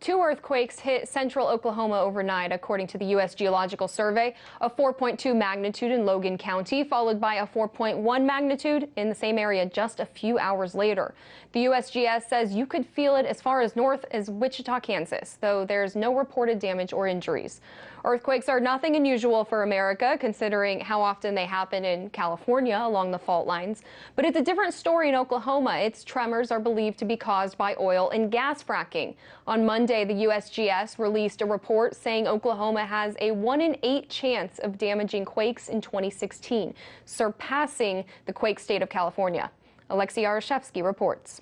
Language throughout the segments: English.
Two earthquakes hit central Oklahoma overnight, according to the U.S. Geological Survey. A 4.2 magnitude in Logan County, followed by a 4.1 magnitude in the same area just a few hours later. The USGS says you could feel it as far as north as Wichita, Kansas, though there's no reported damage or injuries. Earthquakes are nothing unusual for America, considering how often they happen in California along the fault lines. But it's a different story in Oklahoma. Its tremors are believed to be caused by oil and gas fracking. On Monday, the USGS released a report saying Oklahoma has a 1 in 8 chance of damaging quakes in 2016, surpassing the quake state of California. Alexey Yaroshevsky reports.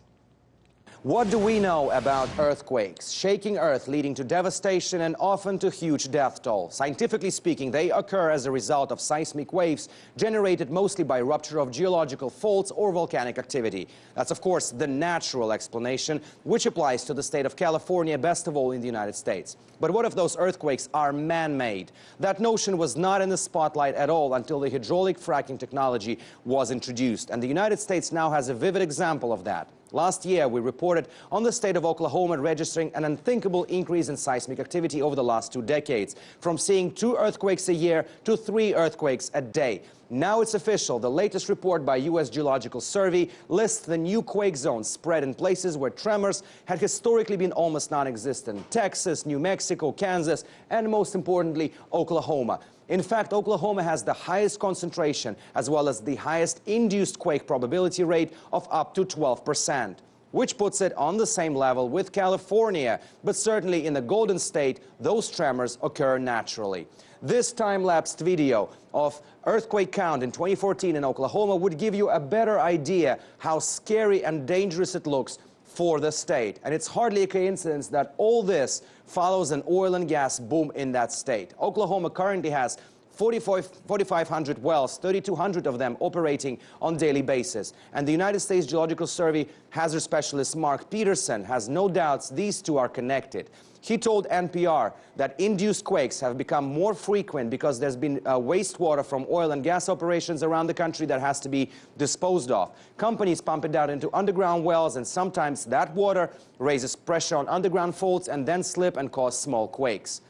What do we know about earthquakes? Shaking earth leading to devastation and often to huge death toll. Scientifically speaking, they occur as a result of seismic waves generated mostly by rupture of geological faults or volcanic activity. That's, of course, the natural explanation, which applies to the state of California, best of all in the United States. But what if those earthquakes are man-made? That notion was not in the spotlight at all until the hydraulic fracking technology was introduced. And the United States now has a vivid example of that. Last year, we reported on the state of Oklahoma registering an unthinkable increase in seismic activity over the last 2 decades, from seeing 2 earthquakes a year to 3 earthquakes a day. Now it's official. The latest report by U.S. Geological Survey lists the new quake zones spread in places where tremors had historically been almost non-existent: Texas, New Mexico, Kansas, and most importantly, Oklahoma. In fact, Oklahoma has the highest concentration as well as the highest induced quake probability rate of up to 12%, which puts it on the same level with California. But certainly in the Golden State, those tremors occur naturally. This time-lapsed video of earthquake count in 2014 in Oklahoma would give you a better idea how scary and dangerous it looks for the state. And it's hardly a coincidence that all this follows an oil and gas boom in that state. Oklahoma currently has 4,500 wells, 3,200 of them operating on a daily basis. And the United States Geological Survey hazard specialist Mark Peterson has no doubts these two are connected. He told NPR that induced quakes have become more frequent because there's been wastewater from oil and gas operations around the country that has to be disposed of. Companies pump it out into underground wells, and sometimes that water raises pressure on underground faults and then slip and cause small quakes.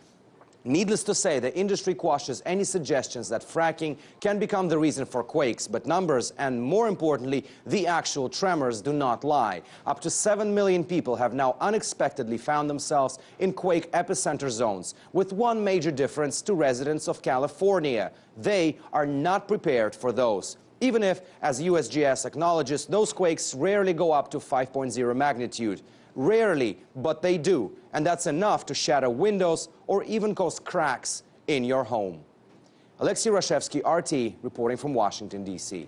Needless to say, the industry quashes any suggestions that fracking can become the reason for quakes, but numbers and, more importantly, the actual tremors do not lie. Up to 7 million people have now unexpectedly found themselves in quake epicenter zones, with one major difference to residents of California: they are not prepared for those. Even if, as USGS acknowledges, those quakes rarely go up to 5.0 magnitude. Rarely, but they do, and that's enough to shatter windows or even cause cracks in your home. Alexey Yaroshevsky, RT, reporting from Washington, D.C.